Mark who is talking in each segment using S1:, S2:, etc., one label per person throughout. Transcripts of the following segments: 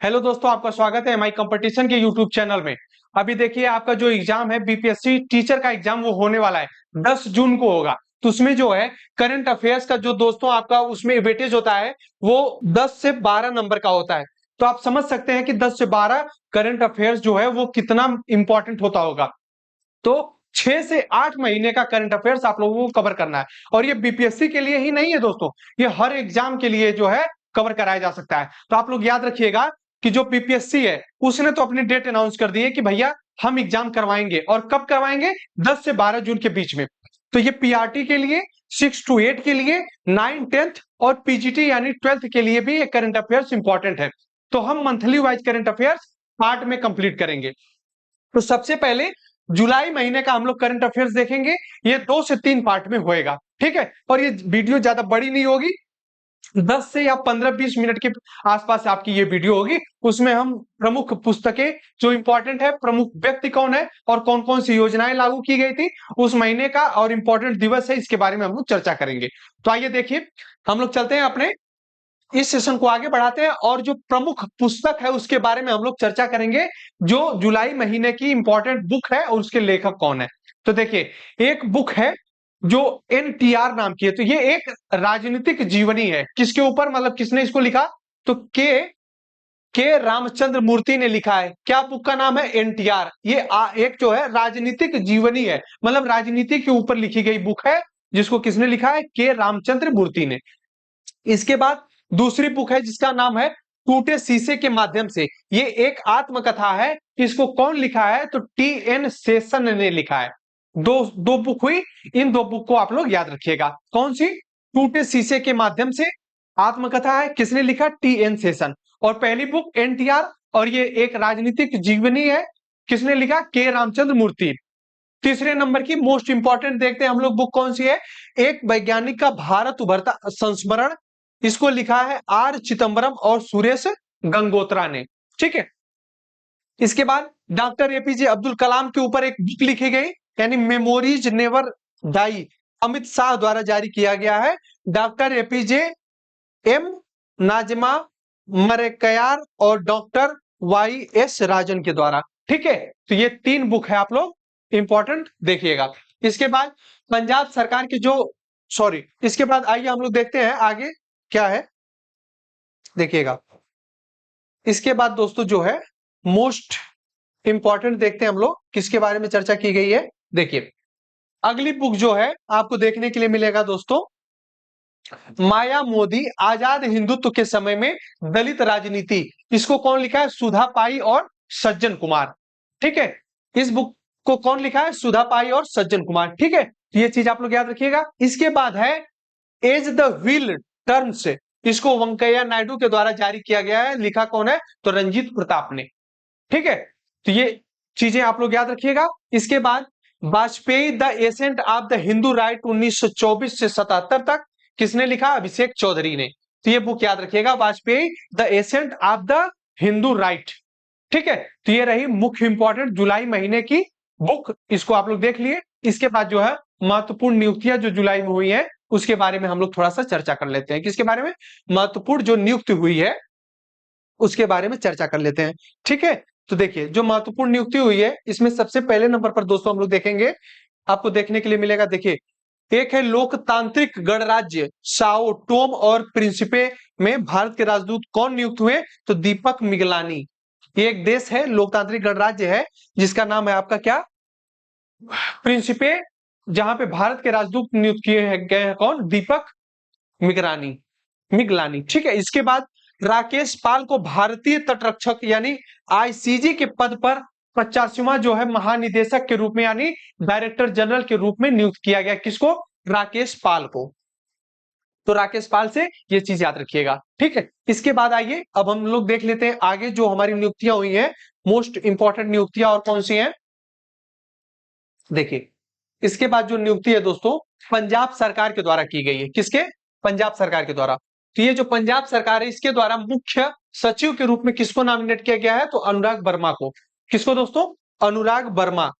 S1: Hello दोस्तों, आपका स्वागत है एमआई कंपटीशन के यूट्यूब चैनल में। अभी देखिए, आपका जो एग्जाम है बीपीएससी टीचर का एग्जाम वो होने वाला है, 10 जून को होगा। तो उसमें जो है करंट अफेयर्स का जो दोस्तों आपका उसमें वेटेज होता है वो 10 से 12 नंबर का होता है। तो आप समझ सकते हैं कि 10 से 12 करंट अफेयर्स जो है वो कितना इंपॉर्टेंट होता होगा। तो 6 से 8 महीने का करंट अफेयर्स आप लोगों को कवर करना है। और ये बीपीएससी के लिए ही नहीं है दोस्तों, ये हर एग्जाम के लिए जो है कवर कराया जा सकता है। तो आप लोग याद रखिएगा कि जो बीपीएससी है उसने तो अपनी डेट अनाउंस कर दी है कि भैया हम एग्जाम करवाएंगे, और कब करवाएंगे? 10 से 12 जून के बीच में। तो ये पीआरटी के लिए, 6 to 8 के लिए, 9, 10th और पीजीटी यानी 12th के लिए भी ये करंट अफेयर्स इंपॉर्टेंट है। तो हम monthly wise current affairs part में कंप्लीट करेंगे। तो सबसे पहले जुलाई महीने का हम लोग करंट अफेयर्स देखेंगे। ये 2 से 3 पार्ट में होएगा, ठीक है। और ये वीडियो ज्यादा बड़ी नहीं होगी, 10 से या 15-20 मिनट के आसपास आपकी ये वीडियो होगी। उसमें हम प्रमुख पुस्तकें जो इंपॉर्टेंट है, प्रमुख व्यक्ति कौन है और कौन कौन सी योजनाएं लागू की गई थी उस महीने का, और इंपॉर्टेंट दिवस है, इसके बारे में हम लोग चर्चा करेंगे। तो आइए देखिए, हम लोग चलते हैं अपने इस सेशन को आगे बढ़ाते हैं, और जो प्रमुख पुस्तक है उसके बारे में हम लोग चर्चा करेंगे, जो जुलाई महीने की इंपॉर्टेंट बुक है और उसके लेखक कौन है। तो देखिए, एक बुक है जो एनटीआर नाम की है। तो ये एक राजनीतिक जीवनी है। किसके ऊपर, मतलब किसने इसको लिखा? तो के रामचंद्र मूर्ति ने लिखा है। क्या बुक का नाम है? एनटीआर। ये एक जो है राजनीतिक जीवनी है, मतलब राजनीति के ऊपर लिखी गई बुक है, जिसको किसने लिखा है? के रामचंद्र मूर्ति ने। इसके बाद दूसरी बुक है जिसका नाम है टूटे शीशे के माध्यम से। ये एक आत्मकथा है। इसको कौन लिखा है? तो टी.एन. शेषन ने लिखा है। दो दो बुक हुई। इन दो बुक को आप लोग याद रखिएगा। कौन सी? टूटे शीशे के माध्यम से आत्मकथा है, किसने लिखा? टी.एन. शेषन। और पहली बुक एनटीआर, और ये एक राजनीतिक जीवनी है, किसने लिखा? के रामचंद्र मूर्ति। तीसरे नंबर की मोस्ट इंपॉर्टेंट देखते हैं हम लोग, बुक कौन सी है? एक वैज्ञानिक का भारत उभरता संस्मरण। इसको लिखा है आर चिदम्बरम और सुरेश गंगोत्रा ने, ठीक है। इसके बाद डॉक्टर एपीजे अब्दुल कलाम के ऊपर एक बुक लिखी गई, यानी memories never die, Amit Shah द्वारा जारी किया गया है। Doctor APJ M Najma Maraikayar और डॉक्टर वाई एस राजन के द्वारा, ठीक है। तो ये 3 बुक है, आप लोग इंपॉर्टेंट देखिएगा। इसके बाद पंजाब सरकार की जो, सॉरी, इसके बाद आइए हम लोग देखते हैं आगे क्या है, देखिएगा। इसके बाद दोस्तों जो है मोस्ट इंपॉर्टेंट देखते हैं हम लोग, किसके बारे में चर्चा की गई है। देखिए, अगली बुक जो है आपको देखने के लिए मिलेगा दोस्तों, माया मोदी आजाद हिंदुत्व के समय में दलित राजनीति। इसको कौन लिखा है? सुधा पाई और सज्जन कुमार, ठीक है। इस बुक को कौन लिखा है? सुधा पाई और सज्जन कुमार, ठीक है। तो ये चीज आप लोग याद रखिएगा। इसके बाद है एज द व्हील टर्न्स। इसको वेंकैया नायडू के द्वारा जारी किया गया है। लिखा कौन है? तो रंजीत प्रताप ने, ठीक है। तो ये चीजें आप लोग याद रखिएगा। इसके बाद Vajpayee the ascent of the Hindu right 1924 से 77 तक, किसने लिखा? अभिषेक चौधरी ने। तो ये बुक याद रखिएगा, Vajpayee the ascent of the Hindu right, ठीक है। तो ये रही मुख्य इंपॉर्टेंट जुलाई महीने की बुक, इसको आप लोग देख लिए। इसके बाद जो है महत्वपूर्ण नियुक्तियां जो जुलाई में हुई है उसके बारे में हम लोग थोड़ा सा चर्चा कर लेते हैं। किसके बारे में? महत्वपूर्ण जो नियुक्ति हुई है उसके बारे में चर्चा कर लेते हैं, ठीक है। तो देखिए, जो महत्वपूर्ण नियुक्ति हुई है इसमें सबसे पहले नंबर पर दोस्तों हम लोग देखेंगे, आपको देखने के लिए मिलेगा। देखिए, एक है लोकतांत्रिक गणराज्य साओ टोम और प्रिंसिपे में भारत के राजदूत कौन नियुक्त हुए? तो दीपक मिगलानी। ये एक देश है, लोकतांत्रिक गणराज्य है, जिसका नाम है आपका क्या? प्रिंसिपे, जहां पे भारत के राजदूत नियुक्त किए गए हैं कौन? दीपक मिगलानी, मिगलानी, ठीक है। इसके बाद राकेश पाल को भारतीय तटरक्षक यानी आईसीजी के पद पर 50वां जो है महानिदेशक के रूप में यानी डायरेक्टर जनरल के रूप में नियुक्त किया गया। किसको? राकेश पाल को। तो राकेश पाल से ये चीज याद रखिएगा, ठीक है। इसके बाद आइए अब हम लोग देख लेते हैं आगे जो हमारी नियुक्तियां हुई हैं, मोस्ट इंपॉर्टेंट नियुक्तियां और कौन सी हैं। देखिए, इसके बाद जो नियुक्ति है दोस्तों पंजाब सरकार के द्वारा की गई है। किसके? पंजाब सरकार के द्वारा। तो ये जो पंजाब सरकार है इसके द्वारा मुख्य सचिव के रूप में किसको नॉमिनेट किया गया है? तो अनुराग वर्मा को। किसको दोस्तों? अनुराग वर्मा।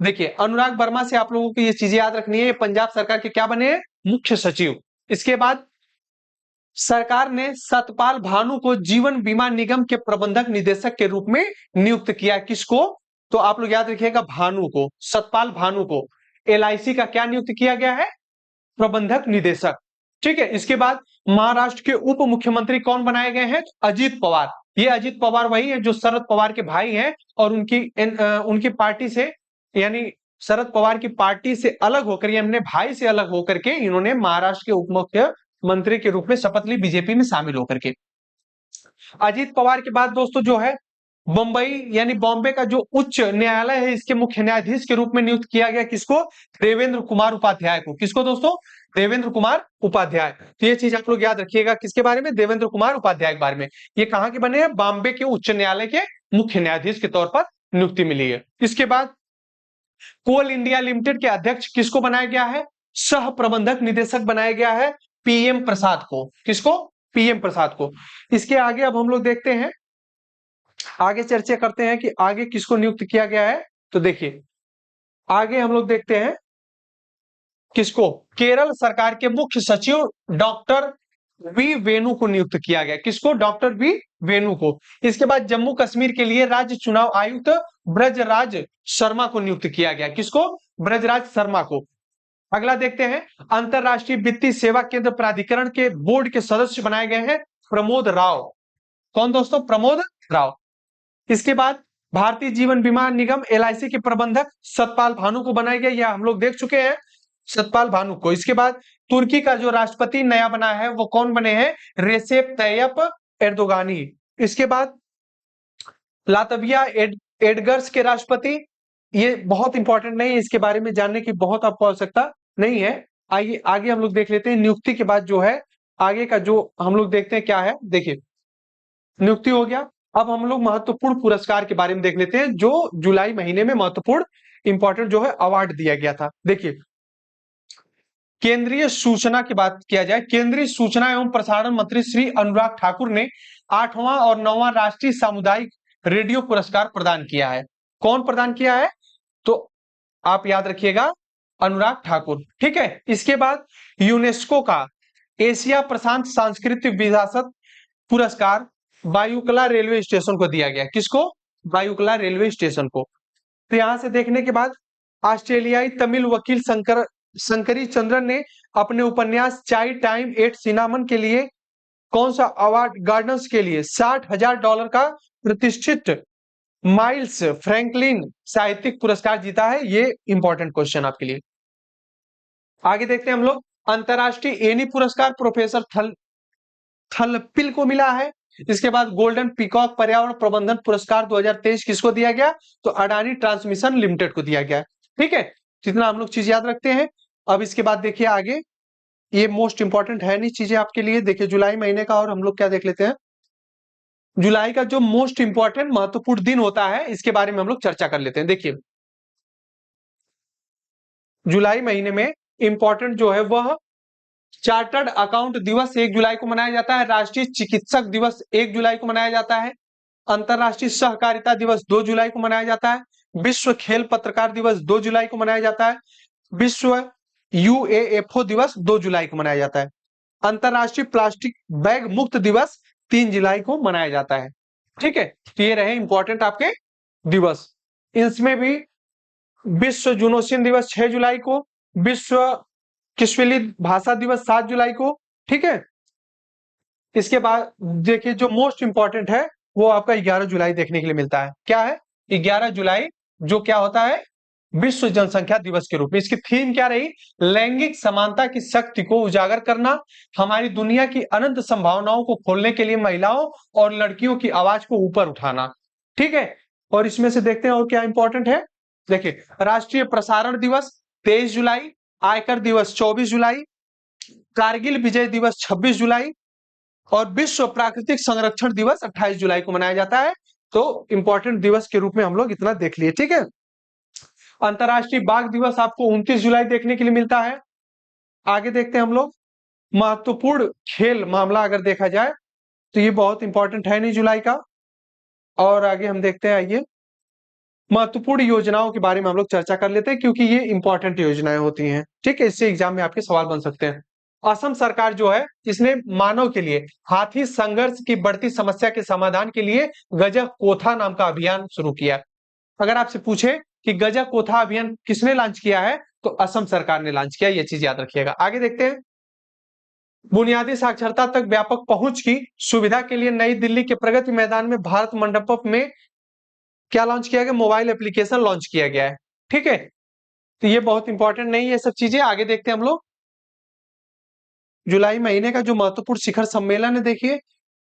S1: देखिए, अनुराग वर्मा से आप लोगों को ये चीजें याद रखनी है, ये पंजाब सरकार के क्या बने हैं? मुख्य सचिव। इसके बाद सरकार ने सतपाल भानु को जीवन बीमा निगम के प्रबंधक निदेशक के रूप में नियुक्त किया। किसको? तो आप लोग याद रखिएगा, भानु को, सतपाल भानु को एलआईसी का क्या नियुक्त किया गया है? प्रबंधक निदेशक। ठीक है। इसके बाद महाराष्ट्र के उप मुख्यमंत्री कौन बनाए गए हैं? अजीत पवार। ये अजीत पवार वही है जो शरद पवार के भाई हैं और उनकी पार्टी से, यानी शरद पवार की पार्टी से अलग होकर, ये अपने भाई से अलग होकर के इन्होंने महाराष्ट्र के उप मुख्यमंत्री के रूप में शपथ ली, बीजेपी में शामिल होकर के। अजीत पवार के बाद दोस्तों जो है मुंबई यानी बॉम्बे का जो उच्च न्यायालय है, इसके मुख्य न्यायाधीश के रूप में नियुक्त किया गया। किसको? देवेंद्र कुमार उपाध्याय को। किसको दोस्तों? देवेंद्र कुमार उपाध्याय। तो ये चीज आप लोग याद रखिएगा, किसके बारे में? देवेंद्र कुमार उपाध्याय के बारे में। ये कहां के बने हैं? बॉम्बे के उच्च न्यायालय के मुख्य न्यायाधीश के तौर पर नियुक्ति मिली है। इसके बाद कोल इंडिया लिमिटेड के अध्यक्ष किसको बनाया गया है? सह प्रबंधक निदेशक बनाया गया है पीएम प्रसाद को। किसको? पीएम प्रसाद को। इसके आगे अब हम लोग देखते हैं, आगे चर्चा करते हैं कि आगे किसको नियुक्त किया गया है। तो देखिए आगे हम लोग देखते हैं किसको? केरल सरकार के मुख्य सचिव डॉक्टर वी वेणु को नियुक्त किया गया। किसको? डॉक्टर वी वेणु को। इसके बाद जम्मू कश्मीर के लिए राज्य चुनाव आयुक्त ब्रजराज शर्मा को नियुक्त किया गया। किसको? ब्रजराज शर्मा को। अगला देखते हैं, अंतरराष्ट्रीय वित्तीय सेवा केंद्र प्राधिकरण के बोर्ड के सदस्य बनाए गए हैं प्रमोद राव। कौन दोस्तों? प्रमोद राव। इसके बाद भारतीय जीवन बीमा निगम एलआईसी के प्रबंधक सतपाल भानु को बनाया गया, यह हम लोग देख चुके हैं, सतपाल भानु को। इसके बाद तुर्की का जो राष्ट्रपति नया बना है वो कौन बने हैं? Recep Tayyip Erdogan. इसके बाद लातविया एडगर्स के राष्ट्रपति, ये बहुत इंपॉर्टेंट नहीं है, इसके बारे में जानने की बहुत आपको आवश्यकता नहीं है। आइए आगे हम लोग देख लेते हैं नियुक्ति के बाद जो है आगे का जो हम लोग देखते हैं क्या है। देखिए नियुक्ति हो गया, अब हम लोग महत्वपूर्ण पुरस्कार के बारे में देख लेते हैं जो जुलाई महीने में महत्वपूर्ण इंपॉर्टेंट जो है अवार्ड दिया गया था। देखिए केंद्रीय सूचना की बात किया जाए, केंद्रीय सूचना एवं प्रसारण मंत्री श्री अनुराग ठाकुर ने 8वां और 9वां राष्ट्रीय सामुदायिक रेडियो पुरस्कार प्रदान किया है। कौन प्रदान किया है? तो आप याद रखिएगा, अनुराग ठाकुर। ठीक है। इसके बाद यूनेस्को का एशिया प्रशांत सांस्कृतिक विरासत पुरस्कार वायुकला रेलवे स्टेशन को दिया गया। किसको? वायुकला रेलवे स्टेशन को। तो यहां से देखने के बाद ऑस्ट्रेलियाई तमिल वकील शंकरी चंद्रन ने अपने उपन्यास चाय टाइम एट सिनामन के लिए कौन सा अवार्ड? गार्डन्स के लिए $60,000 का प्रतिष्ठित माइल्स फ्रैंकलिन साहित्यिक पुरस्कार जीता है। ये इंपॉर्टेंट क्वेश्चन आपके लिए। आगे देखते हैं हम लोग, अंतरराष्ट्रीय एनी पुरस्कार प्रोफेसर थलपिल को मिला है। इसके बाद गोल्डन पीकॉक पर्यावरण प्रबंधन पुरस्कार 2023 किसको दिया गया? तो अडानी ट्रांसमिशन लिमिटेड को दिया गया। ठीक है, जितना हम लोग चीज याद रखते हैं। अब इसके बाद देखिए आगे, ये मोस्ट इंपॉर्टेंट है नहीं चीजें आपके लिए। देखिए जुलाई महीने का और हम लोग क्या देख लेते हैं, जुलाई का जो मोस्ट इंपॉर्टेंट महत्वपूर्ण दिन होता है इसके बारे में हम लोग चर्चा कर लेते हैं। देखिए जुलाई महीने में इंपॉर्टेंट जो है वह चार्टर्ड अकाउंट दिवस 1 जुलाई को मनाया जाता है, राष्ट्रीय चिकित्सक दिवस 1 जुलाई को मनाया जाता है, अंतरराष्ट्रीय सहकारिता दिवस 2 जुलाई को मनाया जाता है, विश्व खेल पत्रकार दिवस 2 जुलाई को मनाया जाता है, विश्व यूएएफओ दिवस 2 जुलाई को मनाया जाता है, अंतरराष्ट्रीय प्लास्टिक बैग मुक्त दिवस 3 जुलाई को मनाया जाता है। ठीक है, तो ये रहे इंपॉर्टेंट आपके दिवस। इसमें भी विश्व जुनोसियन दिवस 6 जुलाई को, विश्व किशविली भाषा दिवस 7 जुलाई को। ठीक है, इसके बाद देखिए जो मोस्ट इंपॉर्टेंट है वो आपका 11 जुलाई देखने के लिए मिलता है। क्या है? 11 जुलाई जो क्या होता है? विश्व जनसंख्या दिवस के रूप में। इसकी थीम क्या रही? लैंगिक समानता की शक्ति को उजागर करना, हमारी दुनिया की अनंत संभावनाओं को खोलने के लिए महिलाओं और लड़कियों की आवाज को ऊपर उठाना। ठीक है, और इसमें से देखते हैं और क्या इंपॉर्टेंट है। देखिए राष्ट्रीय प्रसारण दिवस 23 जुलाई, आयकर दिवस 24 जुलाई, कारगिल विजय दिवस 26 जुलाई और विश्व प्राकृतिक संरक्षण दिवस 28 जुलाई को मनाया जाता है। तो इंपॉर्टेंट दिवस के रूप में हम लोग इतना देख लिए। ठीक है, अंतरराष्ट्रीय बाघ दिवस आपको 29 जुलाई देखने के लिए मिलता है। आगे देखते हैं हम लोग, महत्वपूर्ण खेल मामला अगर देखा जाए तो ये बहुत इंपॉर्टेंट है नहीं जुलाई का। और आगे हम देखते हैं, आइए महत्वपूर्ण योजनाओं के बारे में हम लोग चर्चा कर लेते हैं क्योंकि ये इंपॉर्टेंट योजनाएं होती हैं। ठीक है, इससे एग्जाम में आपके सवाल बन सकते हैं। असम सरकार जो है इसने मानव के लिए हाथी संघर्ष की बढ़ती समस्या के समाधान के लिए गजा कोथा नाम का अभियान शुरू किया। अगर आपसे पूछे कि गजा कोथा अभियान किसने लॉन्च किया है, तो असम सरकार ने लॉन्च किया, ये चीज याद रखिएगा। आगे देखते हैं। बुनियादी साक्षरता तक व्यापक पहुंच की सुविधा के लिए नई दिल्ली के प्रगति मैदान में भारत मंडपम में क्या लॉन्च किया गया? मोबाइल एप्लीकेशन लॉन्च किया गया है। ठीक है, तो ये बहुत इंपॉर्टेंट नहीं है ये सब चीजें। आगे देखते हैं हम लोग। जुलाई महीने का जो महत्वपूर्ण शिखर सम्मेलन है, देखिए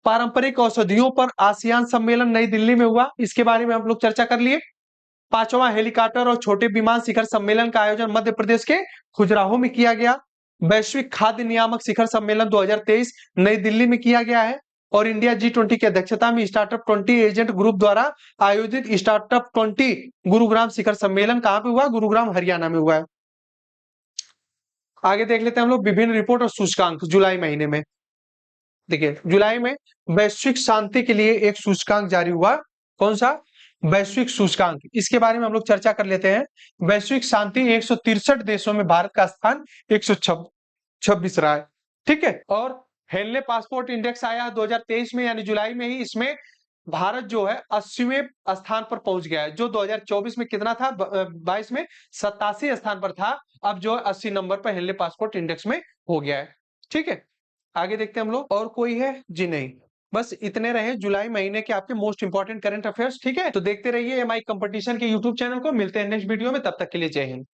S1: पारंपरिक औषधियों पर आसियान सम्मेलन नई दिल्ली में हुआ, इसके बारे में हम लोग चर्चा कर लिए। पांचवा हेलीकॉप्टर और छोटे विमान शिखर सम्मेलन का आयोजन मध्य प्रदेश के खजुराहो में किया गया। वैश्विक खाद्य नियामक शिखर सम्मेलन 2023 नई दिल्ली में किया गया है। और इंडिया G20 की अध्यक्षता में स्टार्टअप 20 एजेंट ग्रुप द्वारा आयोजित स्टार्टअप 20 गुरुग्राम शिखर सम्मेलन कहां पे हुआ? गुरुग्राम हरियाणा में हुआ है। आगे देख लेते हैं हम लोग विभिन्न रिपोर्ट और सूचकांक जुलाई महीने में। देखिए जुलाई में वैश्विक शांति के लिए एक सूचकांक जारी हुआ। कौन सा? वैश्विक सूचकांक। इसके बारे में हम लोग चर्चा कर लेते हैं। वैश्विक शांति 163 देशों में भारत का स्थान 126 रहा है। ठीक है, और हेनले पासपोर्ट इंडेक्स आया 2023 में, यानी जुलाई में ही। इसमें भारत जो है 80वें स्थान पर पहुंच गया है। जो 2024 में कितना था? 22 में 87 स्थान पर था, अब जो है 80 नंबर पर हेनले पासपोर्ट इंडेक्स में हो गया है। ठीक है, आगे देखते हैं हम लोग। और कोई है जी? नहीं, बस इतने रहे जुलाई महीने के आपके मोस्ट इंपॉर्टेंट करंट अफेयर्स। ठीक है, तो देखते रहिए एमआई कंपटीशन के यूट्यूब चैनल को। मिलते हैं नेक्स्ट वीडियो में, तब तक के लिए जय हिंद।